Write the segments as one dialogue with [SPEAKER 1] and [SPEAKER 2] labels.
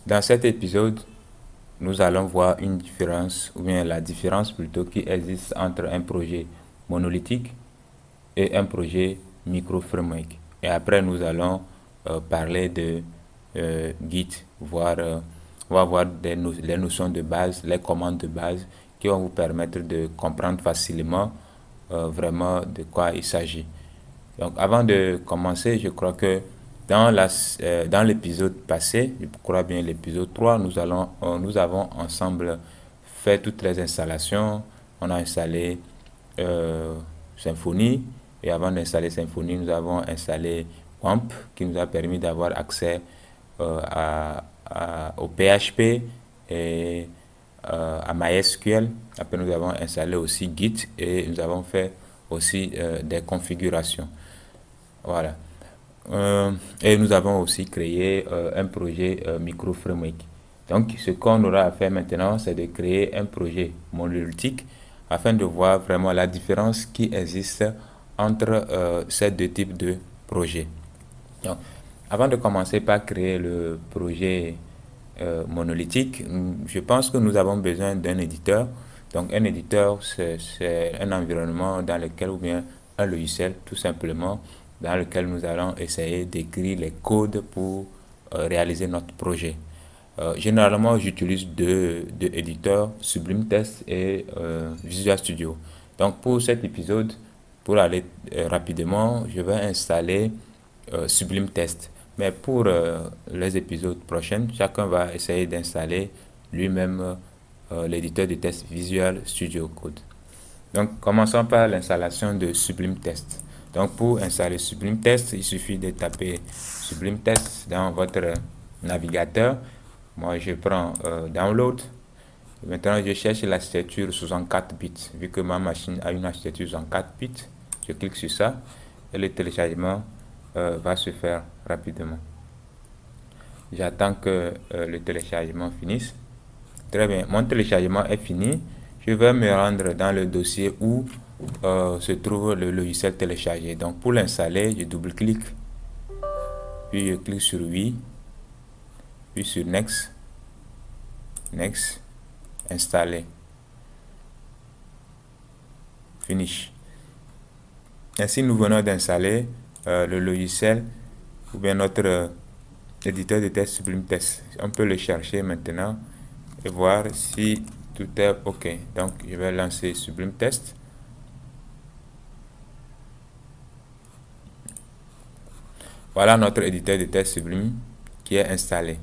[SPEAKER 1] Dans cet épisode, nous allons voir une différence, ou bien la différence plutôt qui existe entre un projet monolithique et un projet micro-framework. Et après, nous allons parler de Git, on va voir les notions de base, les commandes de base qui vont vous permettre de comprendre facilement vraiment de quoi il s'agit. Donc, avant de commencer, je crois que dans l'épisode passé, je crois bien l'épisode 3, nous avons ensemble fait toutes les installations. On a installé euh, Symfony. Et avant d'installer Symfony, nous avons installé WAMP qui nous a permis d'avoir accès au PHP et à MySQL. Après, nous avons installé aussi Git et nous avons fait aussi des configurations. Voilà. Et nous avons aussi créé un projet micro-framework. Donc, ce qu'on aura à faire maintenant, c'est de créer un projet monolithique afin de voir vraiment la différence qui existe entre ces deux types de projets. Donc, avant de commencer par créer le projet monolithique, je pense que nous avons besoin d'un éditeur. Donc, un éditeur, c'est un environnement dans lequel, ou bien un logiciel, tout simplement, dans lequel nous allons essayer d'écrire les codes pour réaliser notre projet. Généralement, j'utilise deux éditeurs, Sublime Text et Visual Studio. Donc, pour cet épisode, pour aller rapidement, je vais installer Sublime Text. Mais pour les épisodes prochains, chacun va essayer d'installer lui-même l'éditeur de test Visual Studio Code. Donc, commençons par l'installation de Sublime Text. Donc, pour installer Sublime Text, il suffit de taper Sublime Text dans votre navigateur. Moi, je prends Download. Maintenant, je cherche l'architecture 64 bits. Vu que ma machine a une architecture 64 bits, je clique sur ça et le téléchargement va se faire rapidement. J'attends que le téléchargement finisse. Très bien, mon téléchargement est fini. Je vais me rendre dans le dossier où se trouve le logiciel téléchargé. Donc pour l'installer, je double-clique, puis je clique sur Oui, puis sur Next, Next, Installer, Finish. Ainsi, nous venons d'installer le logiciel ou bien notre éditeur de test Sublime Text. On peut le chercher maintenant et voir si tout est OK. Donc, je vais lancer Sublime Text. Voilà notre éditeur de test Sublime qui est installé.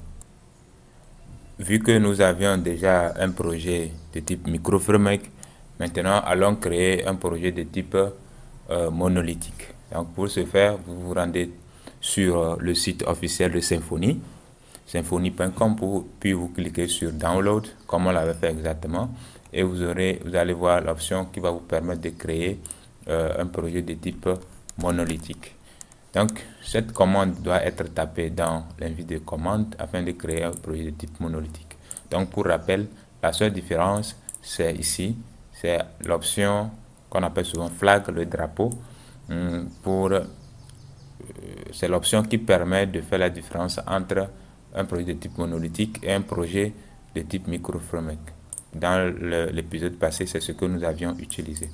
[SPEAKER 1] Vu que nous avions déjà un projet de type micro-framework, maintenant allons créer un projet de type monolithique. Donc pour ce faire, vous vous rendez sur le site officiel de Symfony, symfony.com, puis vous cliquez sur Download, comme on l'avait fait exactement, et vous allez voir l'option qui va vous permettre de créer un projet de type monolithique. Donc, cette commande doit être tapée dans l'invite de commande afin de créer un projet de type monolithique. Donc, pour rappel, la seule différence, c'est ici, c'est l'option qu'on appelle souvent flag, le drapeau. C'est l'option qui permet de faire la différence entre un projet de type monolithique et un projet de type micro-framework. Dans l'épisode passé, c'est ce que nous avions utilisé.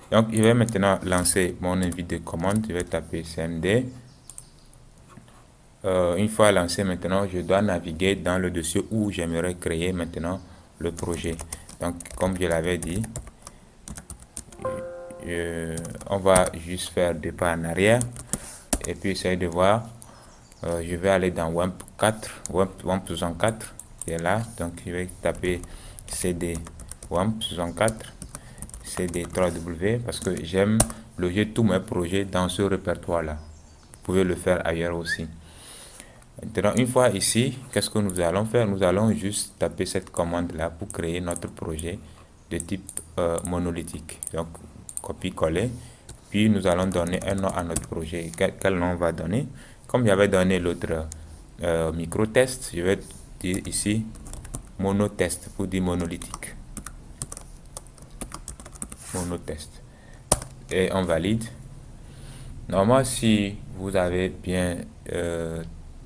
[SPEAKER 1] Donc, je vais maintenant lancer mon invite de commande. Je vais taper cmd. Une fois lancé, maintenant, je dois naviguer dans le dossier où j'aimerais créer maintenant le projet. Donc, comme je l'avais dit, on va juste faire des pas en arrière et puis essayer de voir. Je vais aller dans WAMP 4, WAMP 64, qui est là. Donc, je vais taper cd WAMP 64. CD3W parce que j'aime loger tous mes projets dans ce répertoire là. Vous pouvez le faire ailleurs aussi. Maintenant, une fois ici, qu'est-ce que nous allons faire? Nous allons juste taper cette commande là pour créer notre projet de type monolithique. Donc copier-coller, puis nous allons donner un nom à notre projet. Quel nom on va donner? Comme j'avais donné l'autre micro-test, je vais dire ici monotest pour dire monolithique. Monotest et on valide. Normalement, si vous avez bien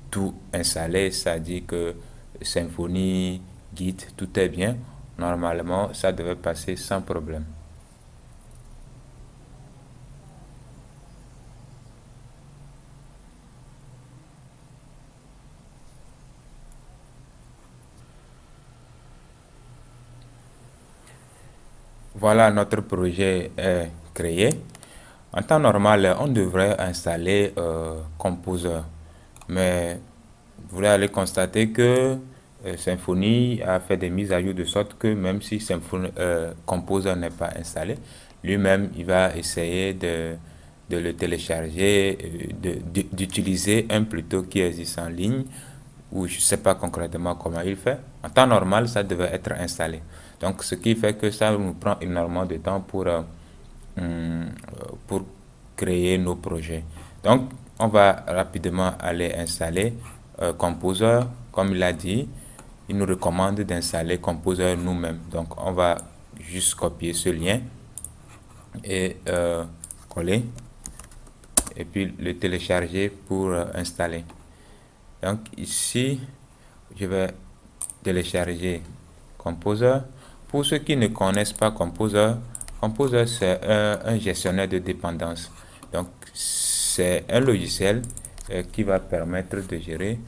[SPEAKER 1] tout installé, ça dit que Symfony, Git, tout est bien. Normalement, ça devait passer sans problème. Voilà, notre projet est créé. En temps normal, on devrait installer Composer. Mais vous allez constater que Symfony a fait des mises à jour de sorte que même si Composer n'est pas installé, lui-même, il va essayer de le télécharger, d'utiliser un plutôt qui existe en ligne, ou je ne sais pas concrètement comment il fait. En temps normal, ça devait être installé. Donc, ce qui fait que ça nous prend énormément de temps pour créer nos projets. Donc, on va rapidement aller installer Composer. Comme il a dit, il nous recommande d'installer Composer nous-mêmes. Donc, on va juste copier ce lien et coller et puis le télécharger pour installer. Donc, ici, je vais télécharger Composer. Pour ceux qui ne connaissent pas Composer, Composer c'est un gestionnaire de dépendances. Donc c'est un logiciel qui va permettre de gérer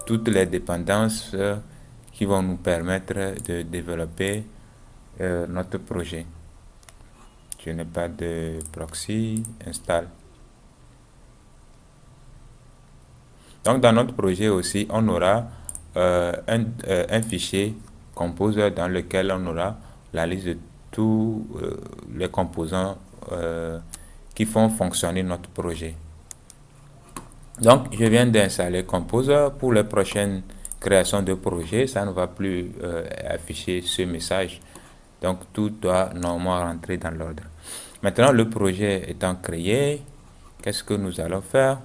[SPEAKER 1] toutes les dépendances qui vont nous permettre de développer notre projet. Je n'ai pas de proxy, installe. Donc dans notre projet aussi, on aura un fichier Composer dans lequel on aura la liste de tous les composants qui font fonctionner notre projet. Donc je viens d'installer Composer. Pour les prochaines créations de projets, ça ne va plus afficher ce message. Donc tout doit normalement rentrer dans l'ordre. Maintenant le projet étant créé, qu'est-ce que nous allons faire?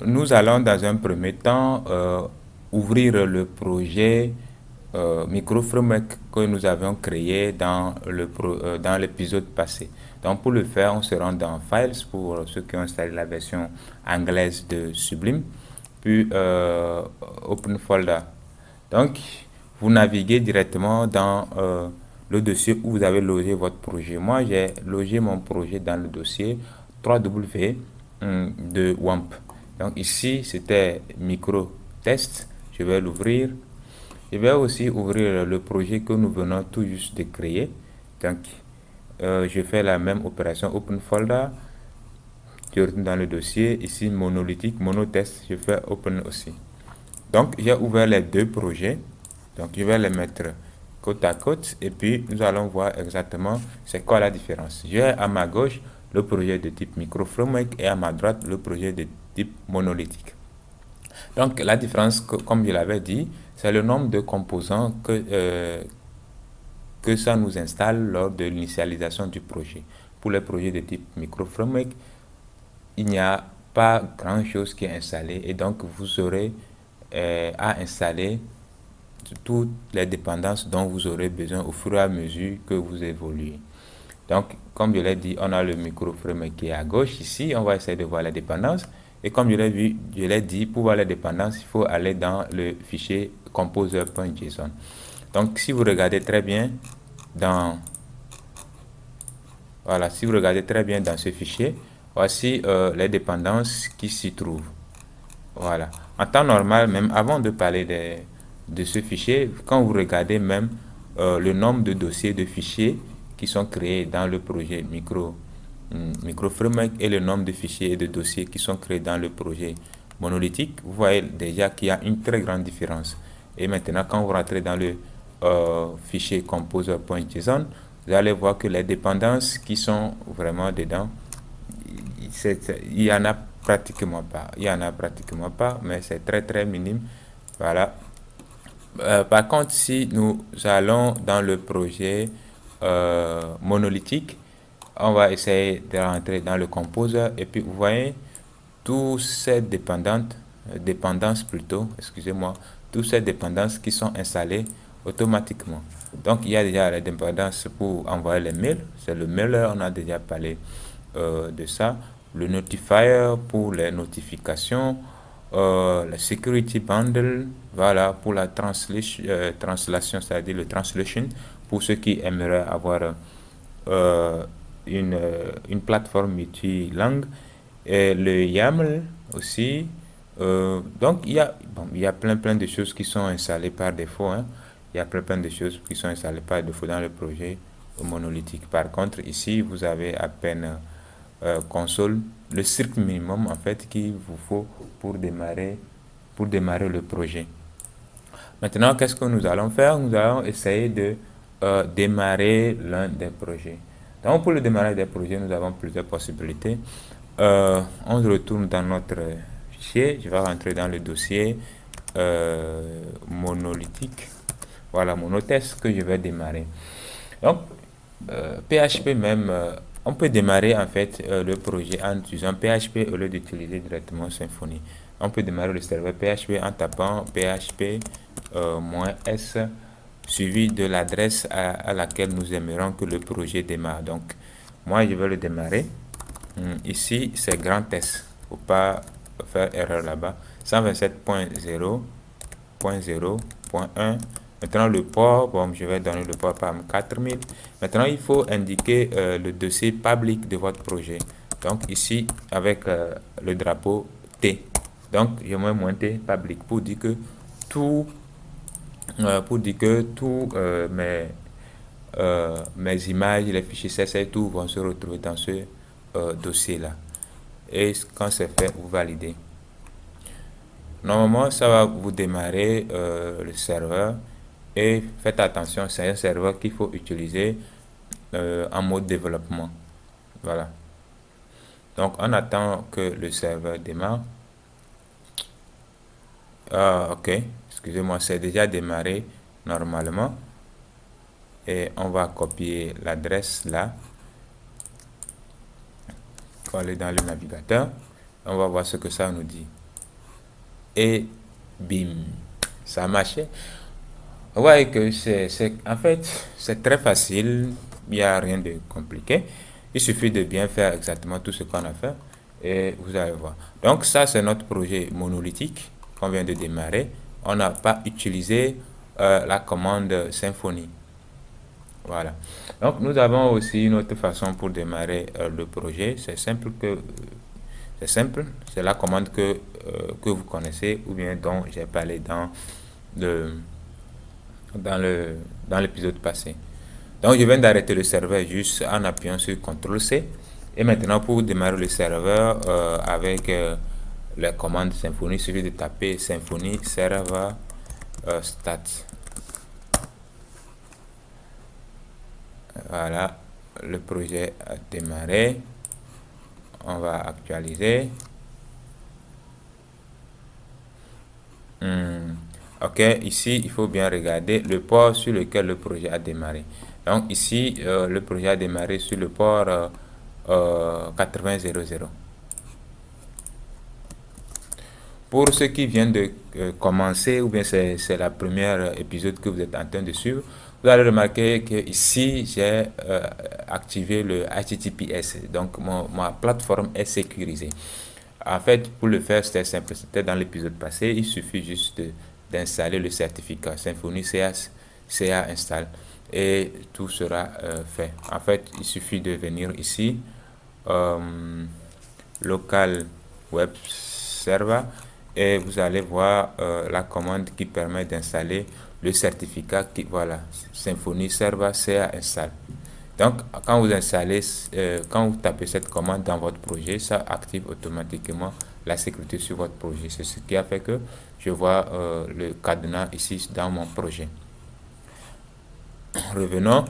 [SPEAKER 1] Nous allons dans un premier temps ouvrir le projet MicroFramework que nous avions créé dans l'épisode passé. Donc pour le faire, on se rend dans Files pour ceux qui ont installé la version anglaise de Sublime, puis Open Folder. Donc vous naviguez directement dans le dossier où vous avez logé votre projet. Moi, j'ai logé mon projet dans le dossier 3W de WAMP. Donc ici, c'était micro test. Je vais l'ouvrir. Je vais aussi ouvrir le projet que nous venons tout juste de créer. Donc, je fais la même opération Open Folder. Je retourne dans le dossier. Ici, monolithique, monotest. Je fais Open aussi. Donc, j'ai ouvert les deux projets. Donc, je vais les mettre côte à côte et puis nous allons voir exactement c'est quoi la différence. J'ai à ma gauche le projet de type MicroFramework et à ma droite le projet de type monolithique. Donc la différence, comme je l'avais dit, c'est le nombre de composants que ça nous installe lors de l'initialisation du projet. Pour les projets de type MicroFramework, il n'y a pas grand chose qui est installé et donc vous aurez à installer toutes les dépendances dont vous aurez besoin au fur et à mesure que vous évoluez. Donc, comme je l'ai dit, on a le MicroFramework qui est à gauche ici. On va essayer de voir les dépendances. Et comme je l'ai dit, pour voir les dépendances, il faut aller dans le fichier composer.json. Donc, si vous regardez très bien si vous regardez très bien dans ce fichier, voici les dépendances qui s'y trouvent. Voilà. En temps normal, même avant de parler de ce fichier, quand vous regardez même le nombre de dossiers de fichiers qui sont créés dans le projet MicroFramework et le nombre de fichiers et de dossiers qui sont créés dans le projet monolithique, vous voyez déjà qu'il y a une très grande différence. Et maintenant, quand vous rentrez dans le fichier composer.json, vous allez voir que les dépendances qui sont vraiment dedans, il y en a pratiquement pas. Il y en a pratiquement pas, mais c'est très très minime. Voilà. Par contre, si nous allons dans le projet monolithique, on va essayer de rentrer dans le composer et puis vous voyez toutes ces dépendances plutôt, excusez-moi, toutes ces dépendances qui sont installées automatiquement. Donc, il y a déjà la dépendance pour envoyer les mails. C'est le mailer, on a déjà parlé de ça. Le notifier pour les notifications. La security bundle, voilà, pour la translation, c'est-à-dire le translation, pour ceux qui aimeraient avoir une plateforme multilingue. Et le YAML aussi. Donc, il y a plein de choses qui sont installées par défaut. Hein. Il y a plein de choses qui sont installées par défaut dans le projet monolithique. Par contre, ici, vous avez à peine console, le strict minimum en fait qu'il vous faut pour démarrer le projet. Maintenant, qu'est-ce que nous allons faire? Nous allons essayer de démarrer l'un des projets. Donc, pour le démarrage des projets, nous avons plusieurs possibilités. On se retourne dans notre fichier. Je vais rentrer dans le dossier monolithique. Voilà, mon hôtesse que je vais démarrer. Donc, PHP même, on peut démarrer en fait le projet en utilisant PHP au lieu d'utiliser directement Symfony. On peut démarrer le serveur PHP en tapant PHP -s suivi de l'adresse à laquelle nous aimerions que le projet démarre. Donc, moi, je vais le démarrer. Ici, c'est grand S. Faut pas faire erreur là-bas. 127.0.0.1. Maintenant, le port, bon, je vais donner le port par 4000. Maintenant, il faut indiquer le dossier public de votre projet. Donc, ici, avec le drapeau T. Donc, je mets -T public pour dire que tout mes images, les fichiers CSS, tout vont se retrouver dans ce dossier-là. Et quand c'est fait, vous validez. Normalement, ça va vous démarrer le serveur. Et faites attention, c'est un serveur qu'il faut utiliser en mode développement. Voilà. Donc, on attend que le serveur démarre. Ok, excusez-moi, c'est déjà démarré normalement. Et on va copier l'adresse là. On va aller dans le navigateur. On va voir ce que ça nous dit. Et bim, ça a marché. Vous voyez que en fait, c'est très facile. Il n'y a rien de compliqué. Il suffit de bien faire exactement tout ce qu'on a fait. Et vous allez voir. Donc ça, c'est notre projet monolithique qu'on vient de démarrer. On n'a pas utilisé la commande Symfony. Voilà. Donc nous avons aussi une autre façon pour démarrer le projet. C'est simple, c'est la commande que vous connaissez ou bien dont j'ai parlé dans l'épisode passé. Donc je viens d'arrêter le serveur juste en appuyant sur CTRL-C. Et maintenant, pour démarrer le serveur avec la commande Symfony, il suffit de taper Symfony server stat. Voilà, le projet a démarré. On va actualiser. Ok, ici, il faut bien regarder le port sur lequel le projet a démarré. Donc ici, le projet a démarré sur le port 8000. Pour ceux qui viennent de commencer, ou bien c'est la première épisode que vous êtes en train de suivre, vous allez remarquer que ici j'ai activé le HTTPS. Donc ma plateforme est sécurisée. En fait, pour le faire, c'était simple. C'était dans l'épisode passé. Il suffit juste d'installer le certificat Symfony CA install et tout sera fait. En fait, il suffit de venir ici, local web server, et vous allez voir la commande qui permet d'installer le certificat qui, voilà, Symfony server CA install. Donc, quand vous installez, quand vous tapez cette commande dans votre projet, ça active automatiquement la sécurité sur votre projet. C'est ce qui a fait que je vois le cadenas ici dans mon projet. Revenons.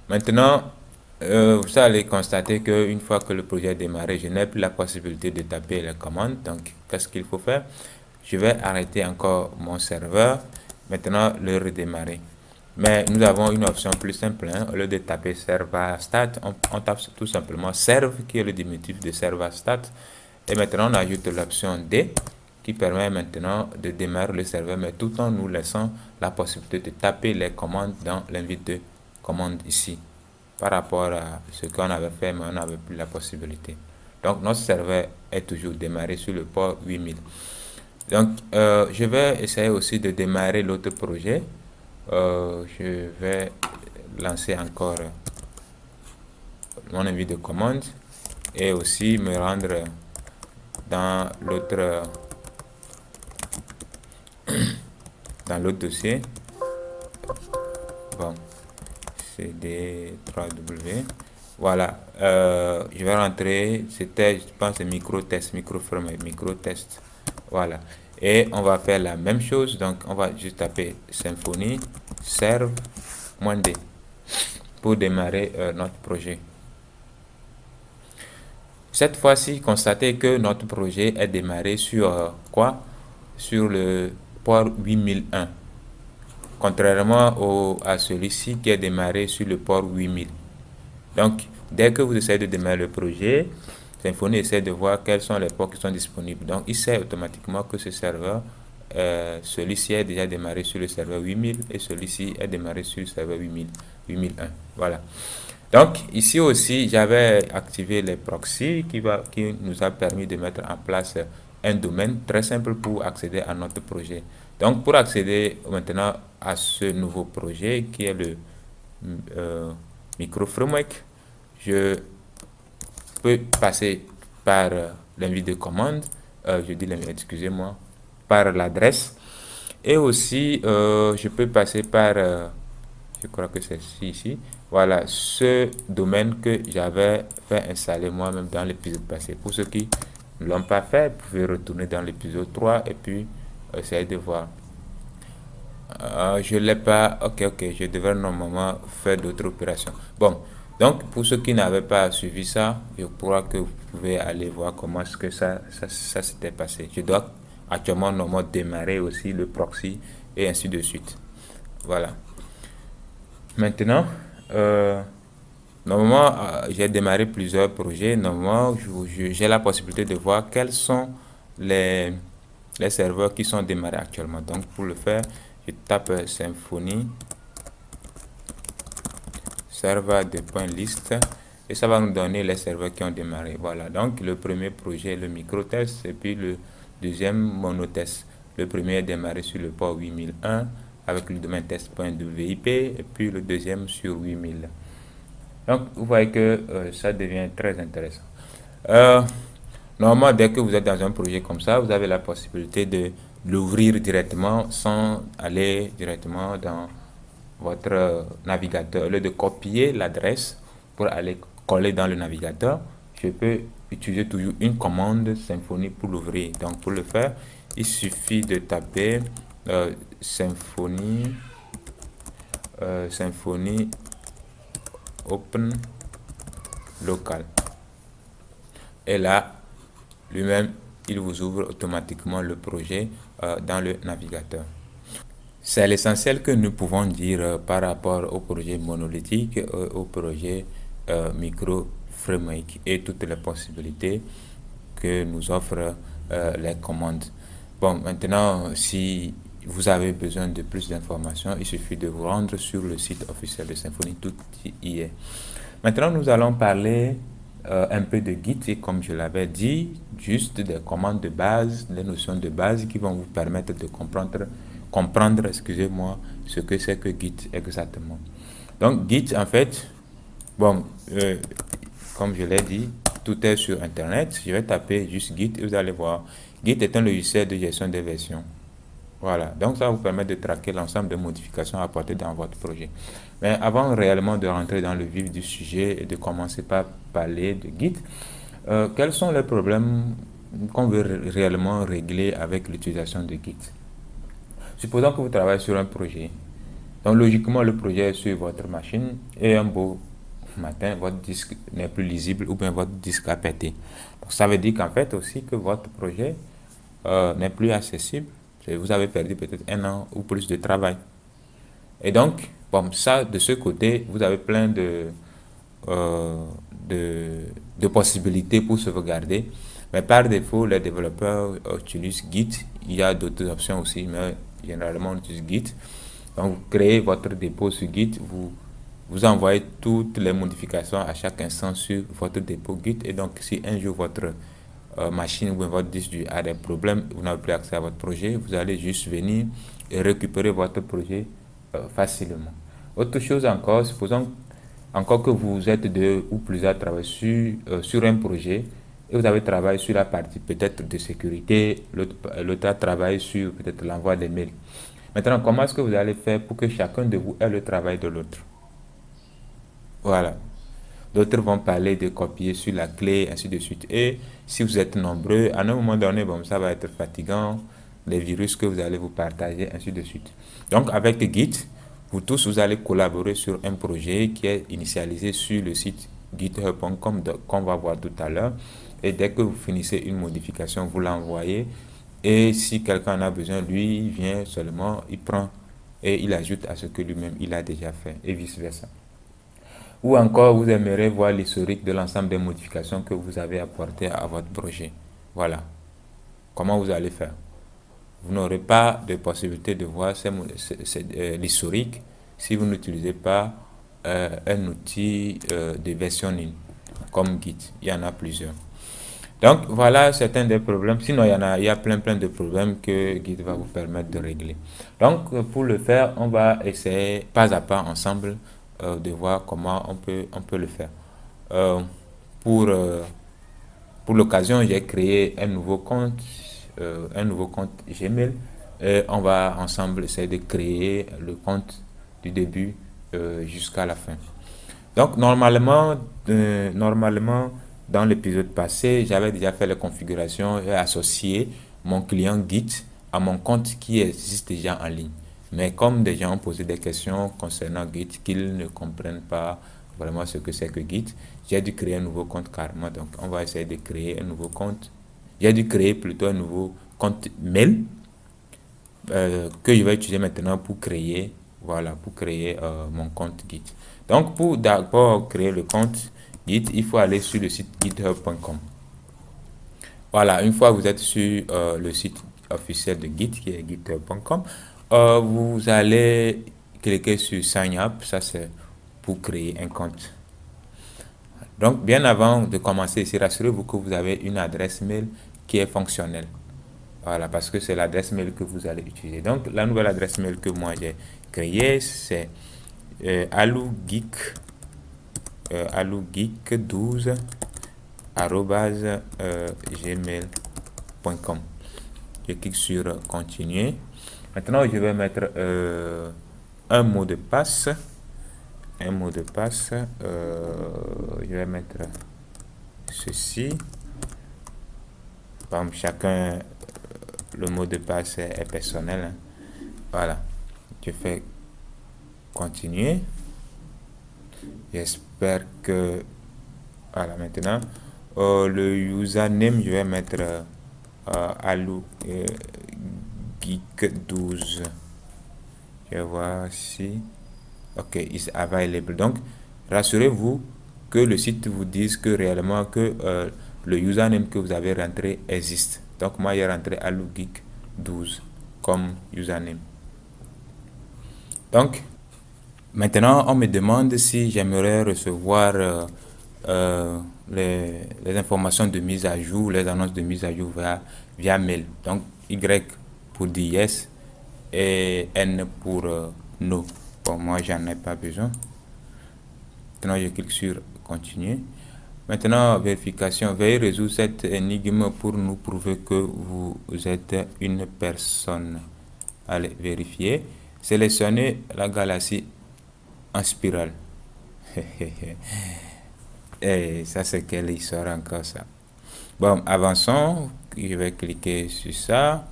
[SPEAKER 1] Maintenant, vous allez constater qu'une fois que le projet est démarré, je n'ai plus la possibilité de taper les commandes. Donc, qu'est-ce qu'il faut faire? Je vais arrêter encore mon serveur. Maintenant, le redémarrer. Mais nous avons une option plus simple. Hein. Au lieu de taper server stat, on tape tout simplement serve, qui est le diminutif de server stat. Et maintenant, on ajoute l'option D qui permet maintenant de démarrer le serveur, mais tout en nous laissant la possibilité de taper les commandes dans l'invite de commande ici. Par rapport à ce qu'on avait fait, mais on n'avait plus la possibilité. Donc, notre serveur est toujours démarré sur le port 8000. Donc, je vais essayer aussi de démarrer l'autre projet. Je vais lancer encore mon invite de commande et aussi me rendre dans l'autre dossier. Bon, CD 3W. Voilà, je vais rentrer, c'était, je pense, micro-test, micro-test. Voilà, et on va faire la même chose. Donc, on va juste taper Symfony serve-d pour démarrer notre projet. Cette fois-ci, constatez que notre projet est démarré sur quoi? Sur le port 8001. Contrairement à celui-ci qui est démarré sur le port 8000. Donc, dès que vous essayez de démarrer le projet, Symfony essaie de voir quels sont les ports qui sont disponibles. Donc, il sait automatiquement que ce serveur, celui-ci est déjà démarré sur le serveur 8000 et celui-ci est démarré sur le serveur 8001. Voilà. Donc, ici aussi, j'avais activé les proxys qui nous a permis de mettre en place un domaine très simple pour accéder à notre projet. Donc, pour accéder maintenant à ce nouveau projet qui est le micro-framework, je peux passer par l'invite de commande, excusez-moi, par l'adresse, et aussi je peux passer par, je crois que c'est ici, voilà, ce domaine que j'avais fait installer moi-même dans l'épisode passé. Pour ceux qui ne l'ont pas fait, vous pouvez retourner dans l'épisode 3 et puis essayer de voir. Je ne l'ai pas, ok, je devrais normalement faire d'autres opérations. Bon, donc pour ceux qui n'avaient pas suivi ça, je crois que vous pouvez aller voir comment est-ce que ça s'était passé. Je dois actuellement normalement démarrer aussi le proxy et ainsi de suite. Voilà. Maintenant, normalement, j'ai démarré plusieurs projets. Normalement, j'ai la possibilité de voir quels sont les serveurs qui sont démarrés actuellement. Donc, pour le faire, je tape Symfony serveur de .list et ça va nous donner les serveurs qui ont démarré. Voilà, donc le premier projet, le micro-test, et puis le deuxième monotest. Le premier est démarré sur le port 8001 avec le domaine test.wip et puis le deuxième sur 8000. Donc, vous voyez que ça devient très intéressant. Normalement, dès que vous êtes dans un projet comme ça, vous avez la possibilité de l'ouvrir directement sans aller directement dans votre navigateur. Au lieu de copier l'adresse pour aller coller dans le navigateur, je peux utiliser toujours une commande Symfony pour l'ouvrir. Donc, pour le faire, il suffit de taper Symfony open local. Et là, lui-même, il vous ouvre automatiquement le projet dans le navigateur. C'est l'essentiel que nous pouvons dire par rapport au projet monolithique, au projet micro-framework et toutes les possibilités que nous offrent les commandes. Bon, maintenant, si vous avez besoin de plus d'informations, il suffit de vous rendre sur le site officiel de Symfony, tout y est. Maintenant, nous allons parler un peu de Git et comme je l'avais dit, juste des commandes de base, des notions de base qui vont vous permettre de comprendre, excusez-moi, ce que c'est que Git exactement. Donc Git, en fait, bon, comme je l'ai dit, tout est sur Internet. Je vais taper juste Git et vous allez voir. Git est un logiciel de gestion des versions. Voilà, donc ça vous permet de traquer l'ensemble des modifications apportées dans votre projet. Mais avant réellement de rentrer dans le vif du sujet et de commencer par parler de Git, quels sont les problèmes qu'on veut réellement régler avec l'utilisation de Git? Supposons que vous travaillez sur un projet. Donc logiquement, le projet est sur votre machine et un beau matin, votre disque n'est plus lisible ou bien votre disque a pété. Donc, ça veut dire qu'en fait aussi que votre projet n'est plus accessible. Vous avez perdu peut-être 1 an ou plus de travail. Et donc, bon, ça, de ce côté, vous avez plein de possibilités pour sauvegarder. Mais par défaut, les développeurs utilisent Git. Il y a d'autres options aussi, mais généralement on utilise Git. Donc, vous créez votre dépôt sur Git, vous envoyez toutes les modifications à chaque instant sur votre dépôt Git. Et donc, si un jour votre machine ou votre disque dur a des problèmes, vous n'avez plus accès à votre projet, vous allez juste venir et récupérer votre projet facilement. Autre chose encore, supposons encore que vous êtes deux ou plusieurs à travailler sur un projet et vous avez travaillé sur la partie peut-être de sécurité, l'autre a travaillé sur peut-être l'envoi des mails. Maintenant, comment est-ce que vous allez faire pour que chacun de vous ait le travail de l'autre? Voilà. D'autres vont parler de copier sur la clé, ainsi de suite. Et si vous êtes nombreux, à un moment donné, bon, ça va être fatigant, les virus que vous allez vous partager, ainsi de suite. Donc, avec Git, vous tous, vous allez collaborer sur un projet qui est initialisé sur le site github.com qu'on va voir tout à l'heure. Et dès que vous finissez une modification, vous l'envoyez. Et si quelqu'un en a besoin, lui, il vient seulement, il prend et il ajoute à ce que lui-même il a déjà fait, et vice-versa. Ou encore, vous aimeriez voir l'historique de l'ensemble des modifications que vous avez apportées à votre projet. Voilà. Comment vous allez faire? Vous n'aurez pas de possibilité de voir l'historique si vous n'utilisez pas un outil de versionning comme Git. Il y en a plusieurs. Donc voilà certains des problèmes. Sinon, il y a plein de problèmes que Git va vous permettre de régler. Donc pour le faire, on va essayer pas à pas ensemble de voir comment on peut le faire. Euh, pour euh, pour l'occasion, j'ai créé un nouveau compte Gmail. Et on va ensemble essayer de créer le compte du début jusqu'à la fin. Donc normalement, dans l'épisode passé, j'avais déjà fait la configuration et associé mon client Git à mon compte qui existe déjà en ligne. Mais comme des gens ont posé des questions concernant Git, qu'ils ne comprennent pas vraiment ce que c'est que Git, j'ai dû créer un nouveau compte carrément. Donc on va essayer de créer un nouveau compte. J'ai dû créer plutôt un nouveau compte mail que je vais utiliser maintenant pour créer, voilà, pour créer mon compte Git. Donc, pour d'abord créer le compte Git, il faut aller sur le site github.com. Voilà, une fois que vous êtes sur le site officiel de Git, qui est github.com, vous allez cliquer sur Sign Up, ça c'est pour créer un compte. Donc, bien avant de commencer ici, rassurez-vous que vous avez une adresse mail qui est fonctionnelle. Voilà, parce que c'est l'adresse mail que vous allez utiliser. Donc, la nouvelle adresse mail que moi j'ai créée, c'est alogeek, alogeek12 gmail.com. Je clique sur continuer. Maintenant, je vais mettre un mot de passe. Un mot de passe. Je vais mettre ceci. Comme chacun, le mot de passe est personnel. Hein. Voilà. Je fais continuer. J'espère que... Voilà, maintenant, le username, je vais mettre geek12. Je vais voir si... Ok, is available. Donc, rassurez-vous que le site vous dise que réellement que le username que vous avez rentré existe. Donc, moi, j'ai rentré alogeek12 comme username. Donc, maintenant, on me demande si j'aimerais recevoir les informations de mise à jour, les annonces de mise à jour via mail. Donc, Y pour dire yes et N pour no. Bon, moi, j'en ai pas besoin. Maintenant, je clique sur continuer. Maintenant, vérification. Veuillez résoudre cette énigme pour nous prouver que vous êtes une personne. Allez, vérifier. Sélectionnez la galaxie en spirale. Et ça, c'est quelle histoire encore ça? Bon, avançons. Je vais cliquer sur ça.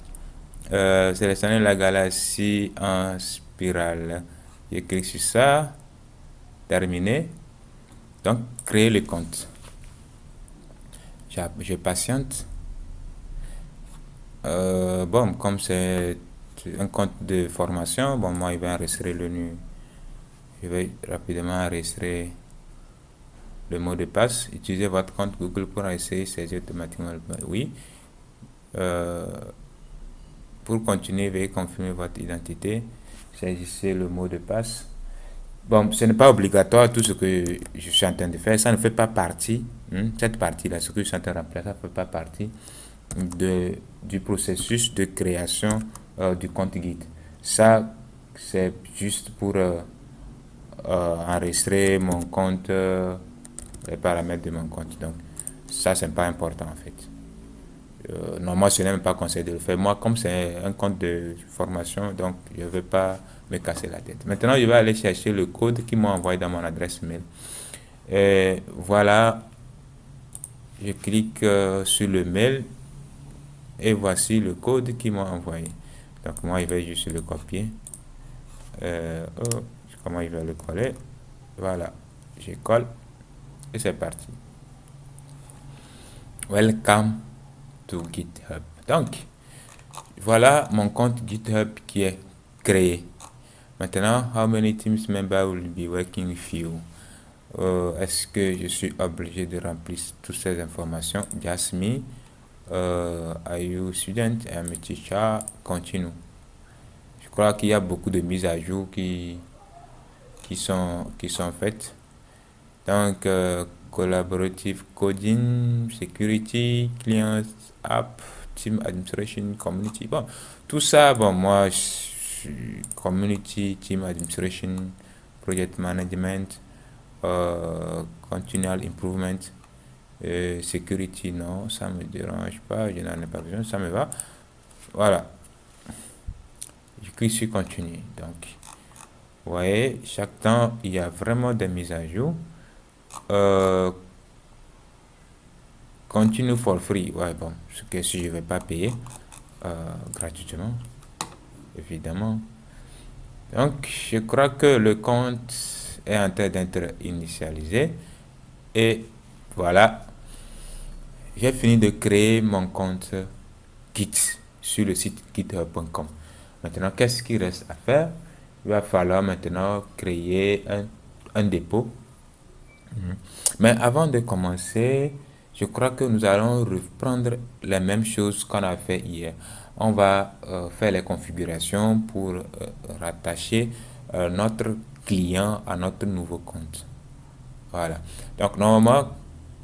[SPEAKER 1] Sélectionner la galaxie en spirale. Je clique sur ça. Terminé. Donc, créer le compte. Je patiente. Bon, comme c'est un compte de formation, bon, moi, il va enregistrer le nu. Je vais rapidement enregistrer le mot de passe. Utilisez votre compte Google pour essayer saisir automatiquement le mot. Oui. Pour continuer, veuillez confirmer votre identité. Saisissez le mot de passe. Bon, ce n'est pas obligatoire tout ce que je suis en train de faire. Ça ne fait pas partie, cette partie-là, ce que je suis en train de remplir, ça ne fait pas partie du processus de création du compte guide. Ça, c'est juste pour enregistrer mon compte, les paramètres de mon compte. Donc, ça, c'est pas important en fait. Normalement, ce n'est même pas conseillé de le faire. Moi, comme c'est un compte de formation, donc je ne vais pas me casser la tête. Maintenant, je vais aller chercher le code qu'ils m'ont envoyé dans mon adresse mail. Et voilà, je clique sur le mail et voici le code qu'ils m'ont envoyé. Donc, moi, je vais juste le copier. Comment je vais le coller? Voilà, je colle et c'est parti. Welcome to GitHub. Donc, voilà mon compte GitHub qui est créé. Maintenant, how many teams members will be working with you? Est-ce que je suis obligé de remplir toutes ces informations? Just me. Are you student? I'm a teacher. Continue. Je crois qu'il y a beaucoup de mises à jour qui sont faites. Donc, collaborative coding, security, client app, team administration, community. Bon, tout ça, bon, moi, je suis community, team administration, project management, continual improvement, security, non, ça me dérange pas, je n'en ai pas besoin, ça me va. Voilà. Je clique sur continuer. Donc, vous voyez, chaque temps, il y a vraiment des mises à jour. Continue for free. Ouais, bon, ce que si je ne vais pas payer gratuitement, évidemment. Donc, je crois que le compte est en train d'être initialisé. Et voilà, j'ai fini de créer mon compte Git sur le site github.com. Maintenant, qu'est-ce qu'il reste à faire? Il va falloir maintenant créer un dépôt. Mais avant de commencer, je crois que nous allons reprendre les mêmes choses qu'on a fait hier. On va faire les configurations pour rattacher notre client à notre nouveau compte. Voilà. Donc, normalement,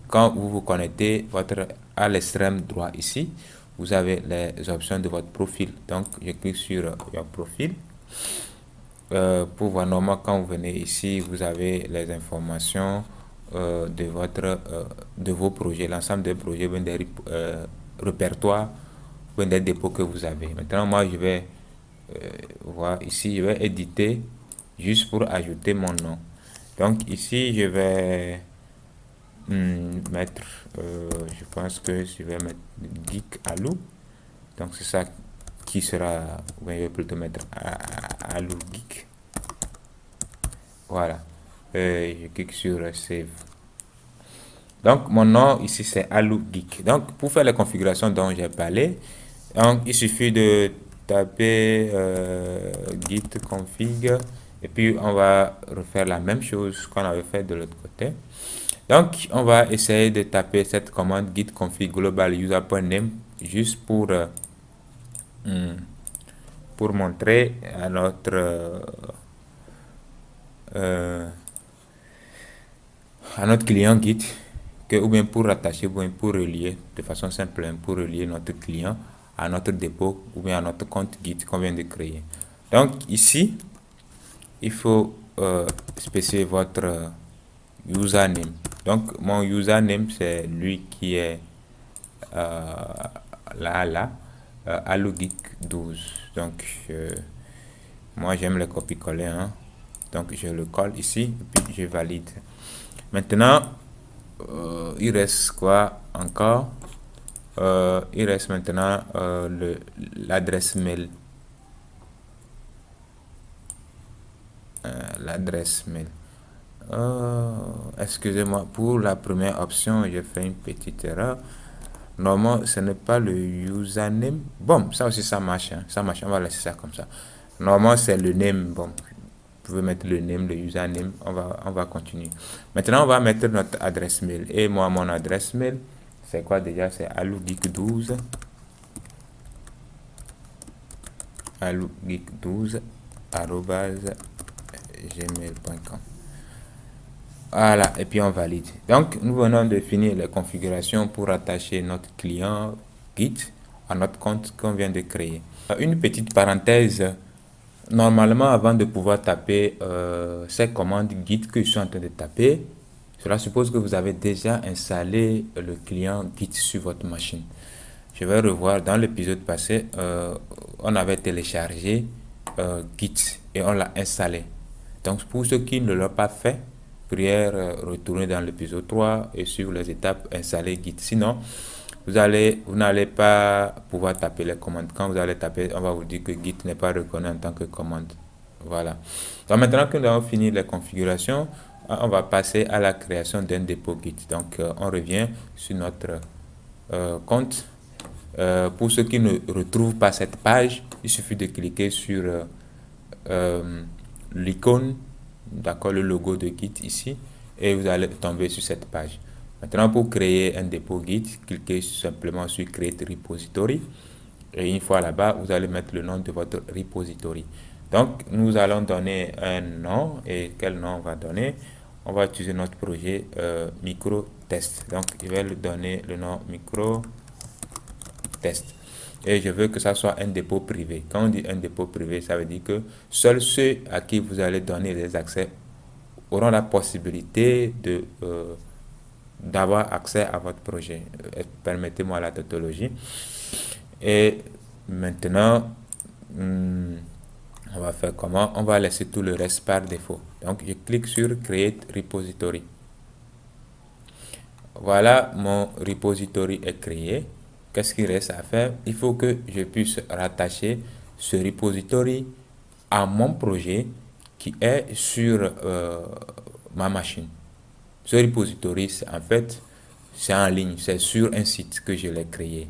[SPEAKER 1] quand vous vous connectez à l'extrême droit ici, vous avez les options de votre profil. Donc, je clique sur your profil. Pour voir, normalement, quand vous venez ici, vous avez les informations de vos projets, l'ensemble des projets, des répertoires, des dépôts que vous avez. Maintenant, moi, je vais voir ici, je vais éditer juste pour ajouter mon nom. Donc, ici, je vais mettre, je pense que je vais mettre Geek Alou. Donc, c'est ça qui sera, je vais plutôt mettre Alou Geek. Voilà. Je clique sur Save. Donc, mon nom ici, c'est Alou Geek. Donc, pour faire la configuration dont j'ai parlé, donc, il suffit de taper git config et puis on va refaire la même chose qu'on avait fait de l'autre côté. Donc, on va essayer de taper cette commande git config global user.name juste pour montrer à notre client Git que, ou bien pour rattacher, ou bien pour relier de façon simple, pour relier notre client à notre dépôt ou bien à notre compte Git qu'on vient de créer. Donc ici, il faut spécifier votre username. Donc mon username, c'est lui qui est là, AluGeek12. Donc moi j'aime le copier-coller, hein. Donc je le colle ici et puis je valide. Maintenant, il reste quoi encore? Il reste maintenant l'adresse mail. L'adresse mail. Excusez-moi, pour la première option, j'ai fait une petite erreur. Normalement, ce n'est pas le username. Bon, ça aussi, ça marche. Hein. Ça marche, on va laisser ça comme ça. Normalement, c'est le name. Bon, pouvez mettre le name, le username. On va continuer. Maintenant, on va mettre notre adresse mail. Et moi, mon adresse mail, c'est quoi déjà? C'est alogeek12 gmail.com. Voilà, et puis on valide. Donc, nous venons de finir les configurations pour attacher notre client Git à notre compte qu'on vient de créer. Une petite parenthèse. Normalement, avant de pouvoir taper ces commandes Git que je suis en train de taper, cela suppose que vous avez déjà installé le client Git sur votre machine. Je vais revoir dans l'épisode passé, on avait téléchargé Git et on l'a installé. Donc, pour ceux qui ne l'ont pas fait, prière retourner dans l'épisode 3 et suivre les étapes, installer Git. Sinon, vous n'allez pas pouvoir taper les commandes. Quand vous allez taper, on va vous dire que Git n'est pas reconnu en tant que commande. Voilà. Donc maintenant que nous avons fini les configurations, on va passer à la création d'un dépôt Git. Donc on revient sur notre compte. Pour ceux qui ne retrouvent pas cette page, il suffit de cliquer sur l'icône, d'accord, le logo de Git ici, et vous allez tomber sur cette page. Maintenant, pour créer un dépôt Git, cliquez simplement sur Create Repository. Et une fois là-bas, vous allez mettre le nom de votre repository. Donc, nous allons donner un nom. Et quel nom on va donner? On va utiliser notre projet micro-test. Donc, je vais lui donner le nom micro-test. Et je veux que ça soit un dépôt privé. Quand on dit un dépôt privé, ça veut dire que seuls ceux à qui vous allez donner les accès auront la possibilité d'avoir accès à votre projet. Permettez-moi la tautologie. Et maintenant, on va faire comment? On va laisser tout le reste par défaut. Donc, je clique sur Create Repository. Voilà, mon repository est créé. Qu'est-ce qu'il reste à faire? Il faut que je puisse rattacher ce repository à mon projet qui est sur ma machine. Ce repository, en fait, c'est en ligne, c'est sur un site que je l'ai créé.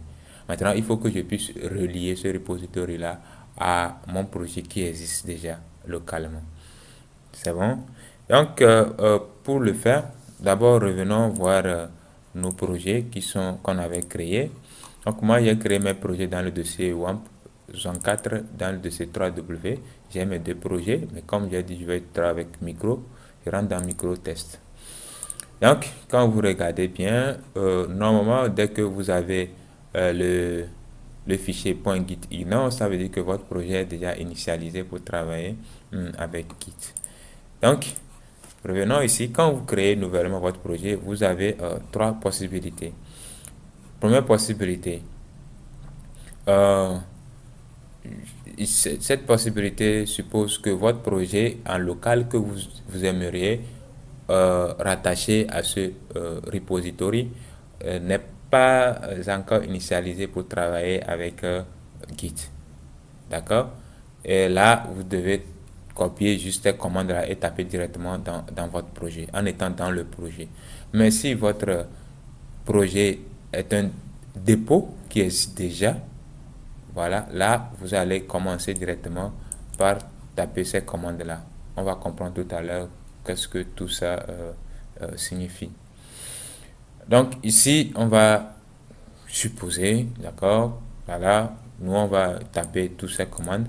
[SPEAKER 1] Maintenant, il faut que je puisse relier ce repository-là à mon projet qui existe déjà localement. C'est bon? Donc, pour le faire, d'abord, revenons voir nos projets qu'on avait créés. Donc, moi, j'ai créé mes projets dans le dossier WAMP Zone 4, dans le dossier 3W. J'ai mes deux projets, mais comme j'ai dit, je vais travailler avec micro. Je rentre dans micro test. Donc, quand vous regardez bien, normalement, dès que vous avez le fichier .git ignore, ça veut dire que votre projet est déjà initialisé pour travailler avec Git. Donc, revenons ici. Quand vous créez nouvellement votre projet, vous avez trois possibilités. Première possibilité, cette possibilité suppose que votre projet en local que vous aimeriez rattacher à ce repository n'est pas encore initialisé pour travailler avec Git. D'accord? Et là, vous devez copier juste ces commandes-là et taper directement dans votre projet, en étant dans le projet. Mais si votre projet est un dépôt qui existe déjà, voilà, là, vous allez commencer directement par taper ces commandes-là. On va comprendre tout à l'heure qu'est-ce que tout ça signifie. Donc, ici, on va supposer, d'accord, voilà, nous, on va taper toutes ces commandes.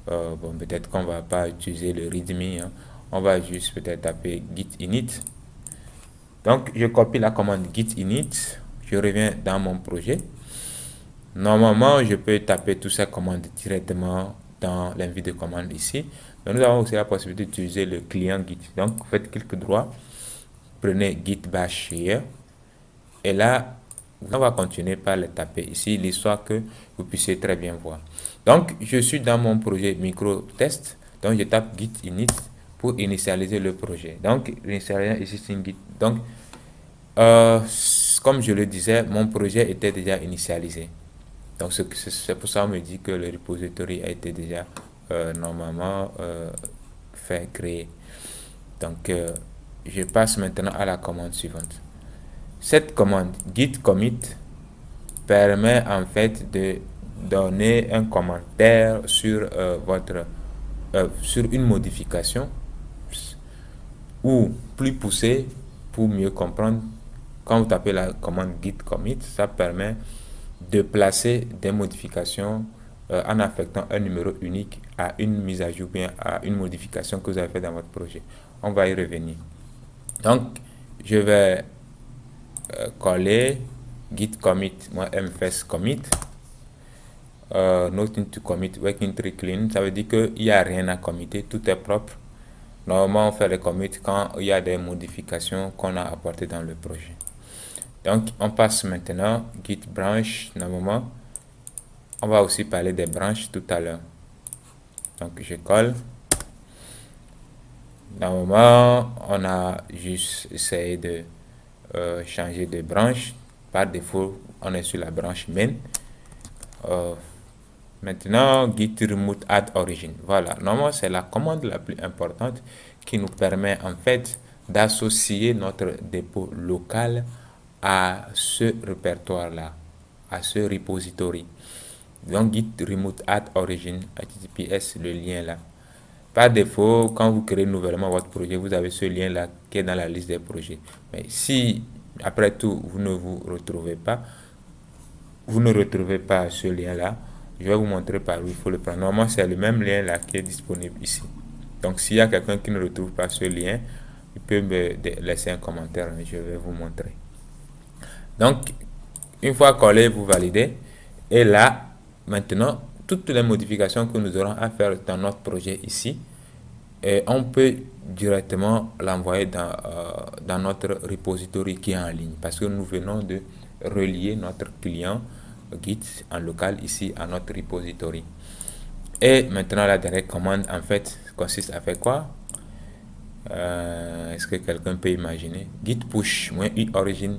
[SPEAKER 1] Bon, peut-être qu'on va pas utiliser le readme, hein. On va juste peut-être taper git init. Donc, je copie la commande git init. Je reviens dans mon projet. Normalement, je peux taper toutes ces commandes directement dans l'invite de commande ici. Mais nous avons aussi la possibilité d'utiliser le client Git. Donc, faites clic droit, prenez git bash here. Et là, on va continuer par le taper ici, l'histoire que vous puissiez très bien voir. Donc, je suis dans mon projet micro-test. Donc, je tape git init pour initialiser le projet. Donc, initialiser existing git. Donc, comme je le disais, mon projet était déjà initialisé. Donc, c'est pour ça qu'on me dit que le repository a été déjà normalement créé. Donc, je passe maintenant à la commande suivante. Cette commande git commit permet en fait de donner un commentaire sur sur une modification ou plus poussé pour mieux comprendre. Quand vous tapez la commande git commit, ça permet de placer des modifications en affectant un numéro unique à une mise à jour, bien à une modification que vous avez fait dans votre projet. On va y revenir. Donc, je vais coller git commit, moi mfs commit, nothing to commit, working tree clean. Ça veut dire qu'il n'y a rien à committer, tout est propre. Normalement, on fait les commits quand il y a des modifications qu'on a apportées dans le projet. Donc, on passe maintenant git branch. Normalement, on va aussi parler des branches tout à l'heure. Donc, je colle. Normalement, on a juste essayé de changer de branche. Par défaut, on est sur la branche main. Maintenant, git remote add origin. Voilà, normalement, c'est la commande la plus importante qui nous permet en fait d'associer notre dépôt local à ce répertoire-là, à ce repository. Donc, git remote add origin, https, le lien là. Par défaut, quand vous créez nouvellement votre projet, vous avez ce lien-là qui est dans la liste des projets. Mais si, après tout, vous ne retrouvez pas ce lien-là, je vais vous montrer par où il faut le prendre. Normalement, c'est le même lien-là qui est disponible ici. Donc, s'il y a quelqu'un qui ne retrouve pas ce lien, il peut me laisser un commentaire et je vais vous montrer. Donc, une fois collé, vous validez. Et là, maintenant, toutes les modifications que nous aurons à faire dans notre projet ici, et on peut directement l'envoyer dans notre repository qui est en ligne. Parce que nous venons de relier notre client Git en local ici à notre repository. Et maintenant, la dernière commande, en fait, consiste à faire quoi? Est-ce que quelqu'un peut imaginer? Git push -i origin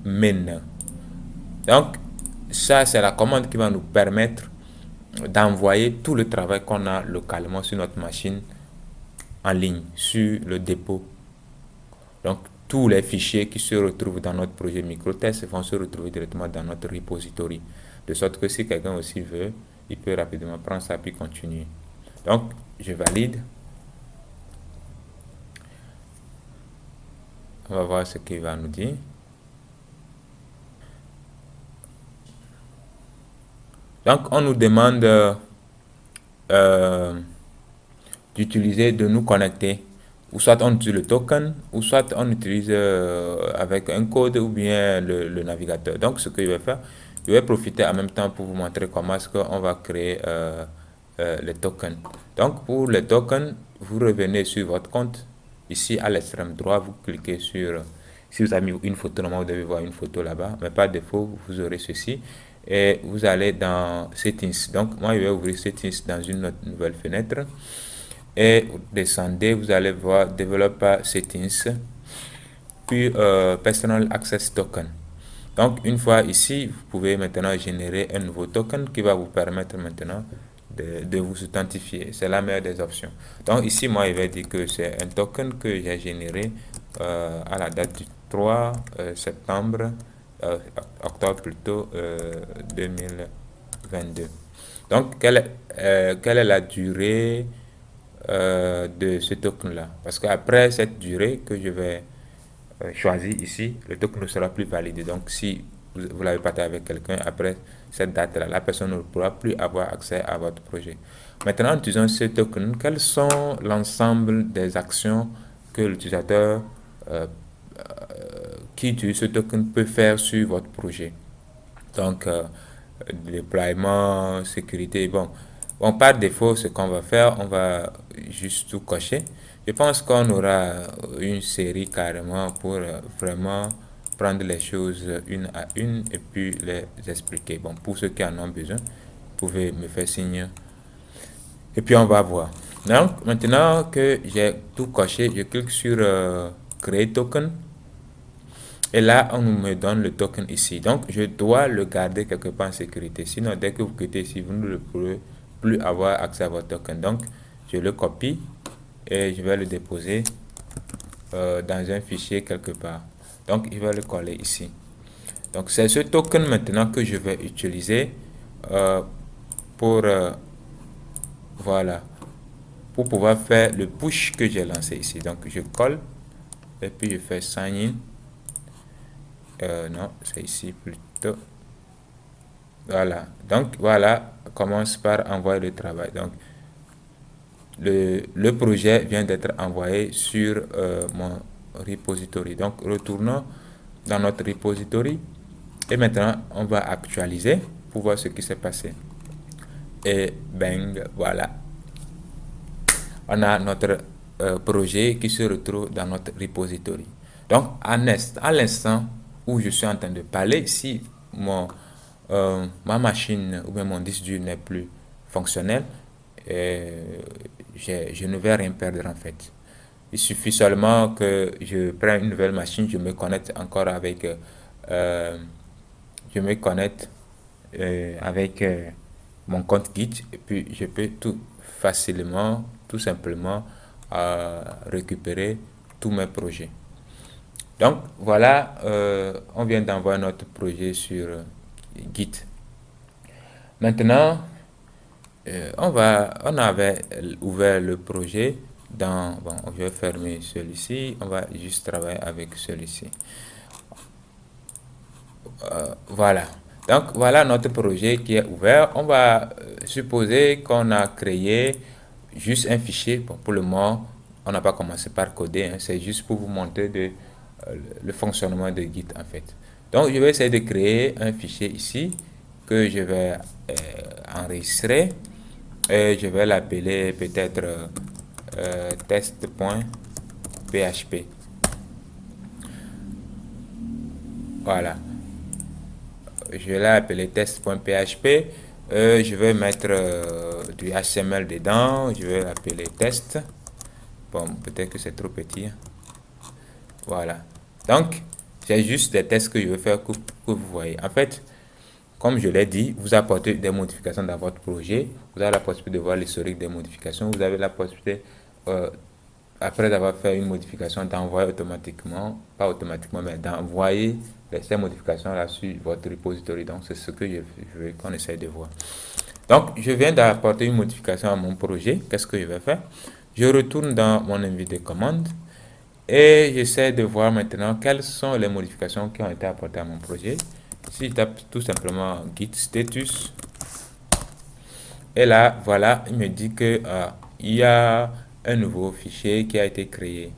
[SPEAKER 1] main. Donc, ça, c'est la commande qui va nous permettre d'envoyer tout le travail qu'on a localement sur notre machine en ligne, sur le dépôt. Donc, tous les fichiers qui se retrouvent dans notre projet microtest vont se retrouver directement dans notre repository. De sorte que si quelqu'un aussi veut, il peut rapidement prendre ça puis continuer. Donc, je valide. On va voir ce qu'il va nous dire. Donc, on nous demande d'utiliser, de nous connecter. Ou soit on utilise le token, ou soit on utilise avec un code ou bien le navigateur. Donc, ce que je vais faire, je vais profiter en même temps pour vous montrer comment est-ce qu'on va créer les tokens. Donc, pour les tokens, vous revenez sur votre compte. Ici, à l'extrême droit, vous cliquez sur... Si vous avez mis une photo, normalement, vous devez voir une photo là-bas. Mais par défaut, vous aurez ceci. Et vous allez dans Settings. Donc, moi, je vais ouvrir Settings dans une nouvelle fenêtre. Et vous descendez, vous allez voir Developer Settings. Puis, Personal Access Token. Donc, une fois ici, vous pouvez maintenant générer un nouveau token qui va vous permettre maintenant de vous authentifier. C'est la meilleure des options. Donc, ici, moi, je vais dire que c'est un token que j'ai généré à la date du 3 septembre, octobre plutôt, 2022. Donc, quelle est la durée de ce token-là? Parce qu'après cette durée que je vais choisi ici, le token ne sera plus validé. Donc, si vous l'avez partagé avec quelqu'un, après cette date-là, la personne ne pourra plus avoir accès à votre projet. Maintenant, en utilisant ce token, quels sont l'ensemble des actions que l'utilisateur qui utilise ce token peut faire sur votre projet? Donc, déploiement, sécurité, bon, par défaut, ce qu'on va faire, on va juste tout cocher. Je pense qu'on aura une série carrément pour vraiment prendre les choses une à une et puis les expliquer. Bon, pour ceux qui en ont besoin, vous pouvez me faire signe et puis on va voir. Donc, maintenant que j'ai tout coché, je clique sur Créer token. Et là, on me donne le token ici. Donc, je dois le garder quelque part en sécurité. Sinon, dès que vous quittez ici, vous ne pourrez plus avoir accès à votre token. Donc, je le copie et je vais le déposer dans un fichier quelque part. Donc, je vais le coller ici. Donc, c'est ce token maintenant que je vais utiliser pour, voilà, pour pouvoir faire le push que j'ai lancé ici. Donc, je colle et puis je fais sign in. Non, c'est ici plutôt. Voilà. Donc, voilà, commence par envoyer le travail. Donc, le projet vient d'être envoyé sur mon repository. Donc, retournons dans notre repository et maintenant, on va actualiser pour voir ce qui s'est passé. Et bang, voilà. On a notre projet qui se retrouve dans notre repository. Donc, à l'instant où je suis en train de parler, si ma machine ou bien mon disque dur n'est plus fonctionnel, je ne vais rien perdre en fait. Il suffit seulement que je prenne une nouvelle machine, je me connecte encore avec, je me connecte avec mon compte Git et puis je peux tout simplement récupérer tous mes projets. Donc voilà, on vient d'envoyer notre projet sur Git. Maintenant, on avait ouvert le projet dans, bon, je vais fermer celui-ci, on va juste travailler avec celui-ci. Voilà. Donc voilà notre projet qui est ouvert. On va supposer qu'on a créé juste un fichier. Bon, pour le moment, on n'a pas commencé par coder, hein. C'est juste pour vous montrer le fonctionnement de Git en fait. Donc je vais essayer de créer un fichier ici que je vais enregistrer et je vais l'appeler peut-être test.php. Voilà. Je vais l'appeler test.php. Je vais mettre du HTML dedans. Je vais l'appeler test. Bon, peut-être que c'est trop petit. Voilà. Donc, c'est juste des tests que je vais faire que vous voyez. En fait, comme je l'ai dit, vous apportez des modifications dans votre projet. Vous avez la possibilité de voir l'historique des modifications. Vous avez la possibilité, après avoir fait une modification, d'envoyer automatiquement, pas automatiquement, mais d'envoyer ces modifications-là sur votre repository. Donc, c'est ce que je veux qu'on essaye de voir. Donc, je viens d'apporter une modification à mon projet. Qu'est-ce que je vais faire? Je retourne dans mon invité commande et j'essaie de voir maintenant quelles sont les modifications qui ont été apportées à mon projet. Ici, je tape tout simplement git status. Et là, voilà, il me dit que il y a un nouveau fichier qui a été créé.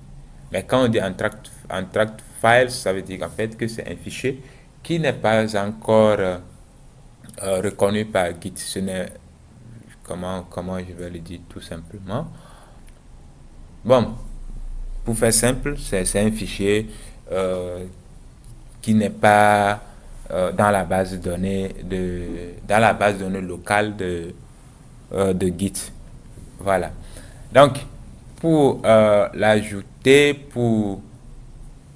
[SPEAKER 1] Mais quand on dit untracked files, ça veut dire en fait que c'est un fichier qui n'est pas encore reconnu par Git. Ce n'est comment je vais le dire tout simplement. Bon, pour faire simple, c'est un fichier qui n'est pas dans la base de données locale de Git. Voilà. Donc, pour l'ajouter, pour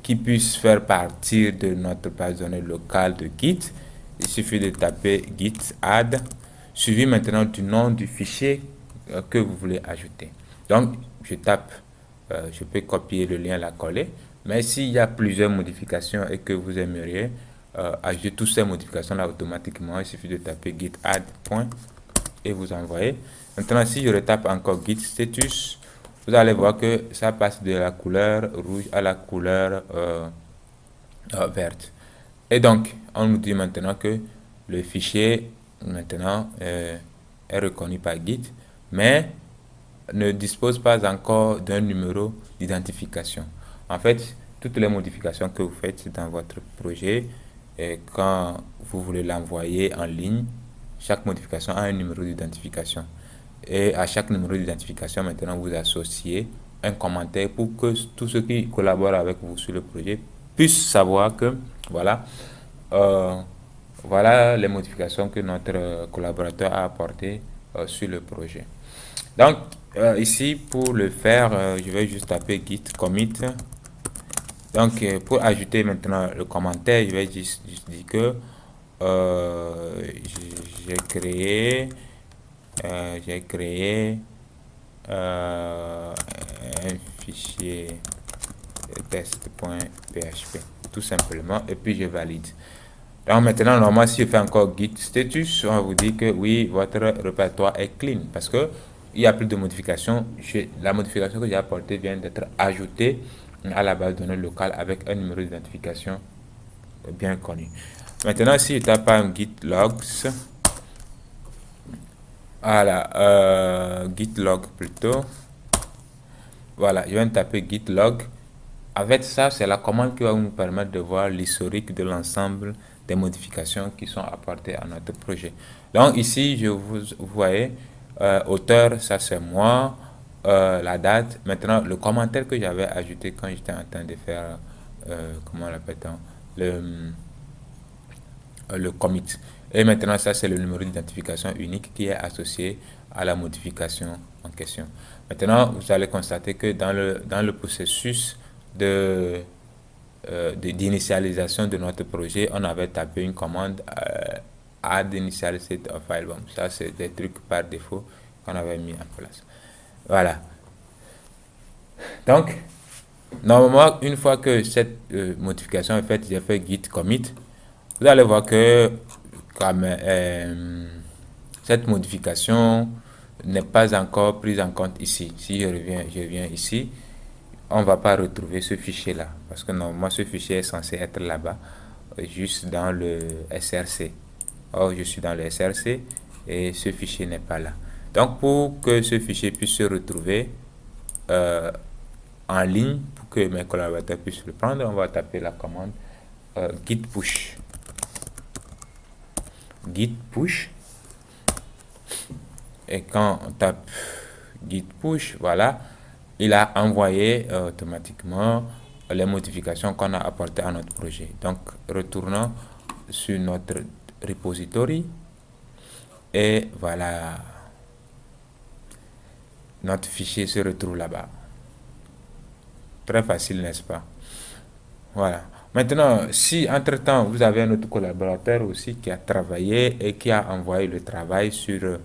[SPEAKER 1] qu'il puisse faire partie de notre base de données locale de Git, il suffit de taper git add, suivi maintenant du nom du fichier que vous voulez ajouter. Donc, je peux copier le lien, la coller, mais s'il y a plusieurs modifications et que vous aimeriez ajouter toutes ces modifications-là automatiquement, il suffit de taper git add point et vous envoyez. Maintenant, si je retape encore git status, vous allez voir que ça passe de la couleur rouge à la couleur verte. Et donc, on nous dit maintenant que le fichier maintenant est reconnu par Git, mais ne dispose pas encore d'un numéro d'identification. En fait, toutes les modifications que vous faites dans votre projet, et quand vous voulez l'envoyer en ligne, chaque modification a un numéro d'identification. Et à chaque numéro d'identification, maintenant, vous associez un commentaire pour que tous ceux qui collaborent avec vous sur le projet puissent savoir que, voilà, voilà les modifications que notre collaborateur a apportées sur le projet. Donc, ici, pour le faire, je vais juste taper git commit. Donc, pour ajouter maintenant le commentaire, je vais juste dire que j'ai créé un fichier test.php tout simplement et puis je valide. Donc maintenant, normalement, si je fais encore git status, on va vous dire que oui, votre répertoire est clean parce que il n'y a plus de modification. La modification que j'ai apportée vient d'être ajoutée à la base de données locale avec un numéro d'identification bien connu. Maintenant, si je tape un git logs, voilà, git log plutôt, voilà, je viens de taper git log. Avec ça, c'est la commande qui va nous permettre de voir l'historique de l'ensemble des modifications qui sont apportées à notre projet. Donc ici, vous voyez, auteur, ça c'est moi, la date. Maintenant, le commentaire que j'avais ajouté quand j'étais en train de faire, comment on l'appelle-t-on, le commit. Et maintenant, ça c'est le numéro d'identification unique qui est associé à la modification en question. Maintenant, vous allez constater que dans le processus d'initialisation de notre projet, on avait tapé une commande add initial set of file. Bon, ça c'est des trucs par défaut qu'on avait mis en place. Voilà. Donc, normalement, une fois que cette modification est faite, j'ai fait git commit. Vous allez voir que comme cette modification n'est pas encore prise en compte ici. Si je reviens ici, on ne va pas retrouver ce fichier là parce que normalement ce fichier est censé être là-bas, juste dans le SRC. Or je suis dans le SRC et ce fichier n'est pas là. Donc pour que ce fichier puisse se retrouver en ligne, pour que mes collaborateurs puissent le prendre, on va taper la commande git push. Git push, et quand on tape git push, voilà, il a envoyé automatiquement les modifications qu'on a apportées à notre projet. Donc retournons sur notre repository et voilà, notre fichier se retrouve là-bas. Très facile, n'est-ce pas? Voilà. Maintenant, si entre-temps, vous avez un autre collaborateur aussi qui a travaillé et qui a envoyé le travail sur le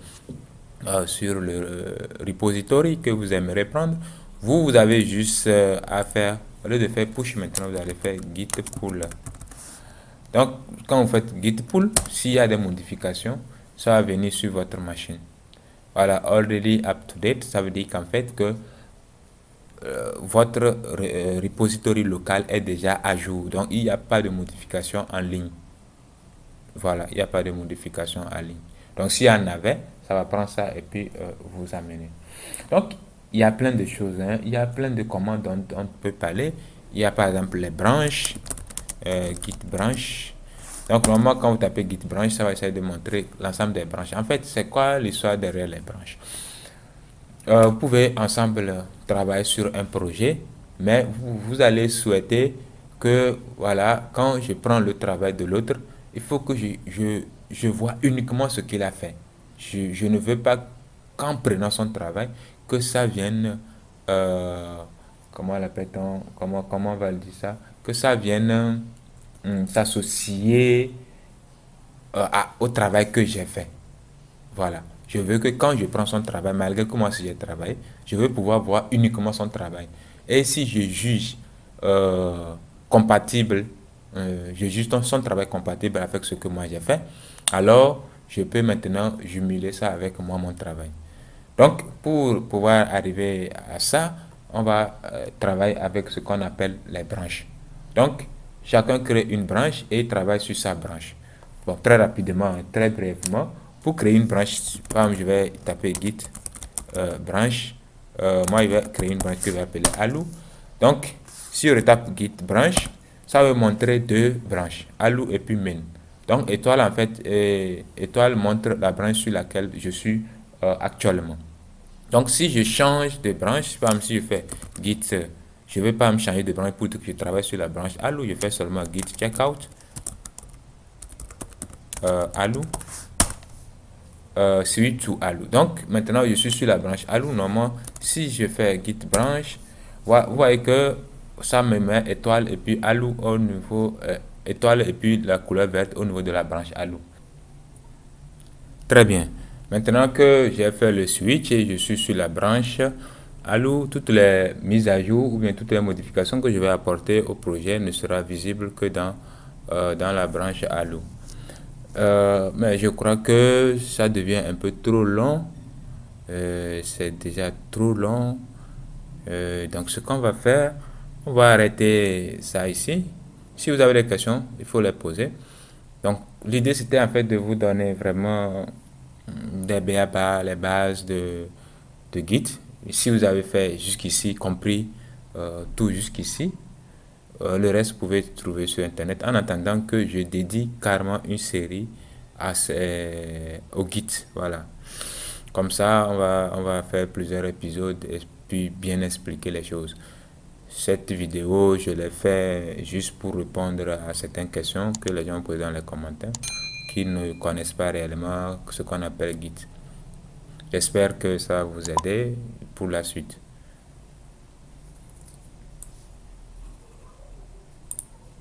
[SPEAKER 1] repository que vous aimeriez prendre, vous avez juste à faire, au lieu de faire push, maintenant vous allez faire git pull. Donc, quand vous faites git pull, s'il y a des modifications, ça va venir sur votre machine. Voilà, already up to date, ça veut dire qu'en fait que votre repository local est déjà à jour. Donc, il n'y a pas de modification en ligne. Voilà, il n'y a pas de modification en ligne. Donc, s'il y en avait, ça va prendre ça et puis vous amener. Donc, il y a plein de choses. Hein. Il y a plein de commandes dont on peut parler. Il y a par exemple les branches, git branch. Donc, normalement, quand vous tapez git branch, ça va essayer de montrer l'ensemble des branches. En fait, c'est quoi l'histoire derrière les branches? Vous pouvez ensemble travailler sur un projet, mais vous allez souhaiter que, voilà, quand je prends le travail de l'autre, il faut que je vois uniquement ce qu'il a fait. Je ne veux pas qu'en prenant son travail, que ça vienne, comment l'appelle-t-on, comment on va le dire ça, que ça vienne s'associer au travail que j'ai fait. Voilà. Je veux que quand je prends son travail, malgré que moi si j'ai travaillé, je veux pouvoir voir uniquement son travail. Et si je juge compatible, je juge son travail compatible avec ce que moi j'ai fait, alors je peux maintenant jumeler ça avec moi, mon travail. Donc, pour pouvoir arriver à ça, on va travailler avec ce qu'on appelle les branches. Donc, chacun crée une branche et travaille sur sa branche. Bon, très rapidement, très brièvement, pour créer une branche, par exemple, je vais taper git branche. Moi, je vais créer une branche que je vais appeler Alou. Donc, si je tape git branche, ça va montrer deux branches, Alou et puis main. Donc, étoile, en fait, étoile montre la branche sur laquelle je suis actuellement. Donc, si je change de branche, par exemple, si je fais git, je ne vais pas me changer de branche pour que je travaille sur la branche Alou, je fais seulement git checkout Alou. Switch to Alou. Donc maintenant je suis sur la branche Alou. Normalement, si je fais git branch, vous voyez que ça me met étoile et puis Alou au niveau étoile et puis la couleur verte au niveau de la branche Alou. Très bien. Maintenant que j'ai fait le switch et je suis sur la branche Alou, toutes les mises à jour ou bien toutes les modifications que je vais apporter au projet ne sera visible que dans la branche Alou. Mais je crois que ça devient un peu trop long. C'est déjà trop long. Donc ce qu'on va faire, on va arrêter ça ici. Si vous avez des questions, il faut les poser. Donc l'idée c'était en fait de vous donner vraiment des BABA, les bases de Git. Et si vous avez fait jusqu'ici, compris tout jusqu'ici, le reste vous pouvez trouver sur internet en attendant que je dédie carrément une série au Git. Voilà. Comme ça, on va faire plusieurs épisodes et puis bien expliquer les choses. Cette vidéo, je l'ai fait juste pour répondre à certaines questions que les gens posent dans les commentaires, qui ne connaissent pas réellement ce qu'on appelle Git. J'espère que ça va vous aider pour la suite.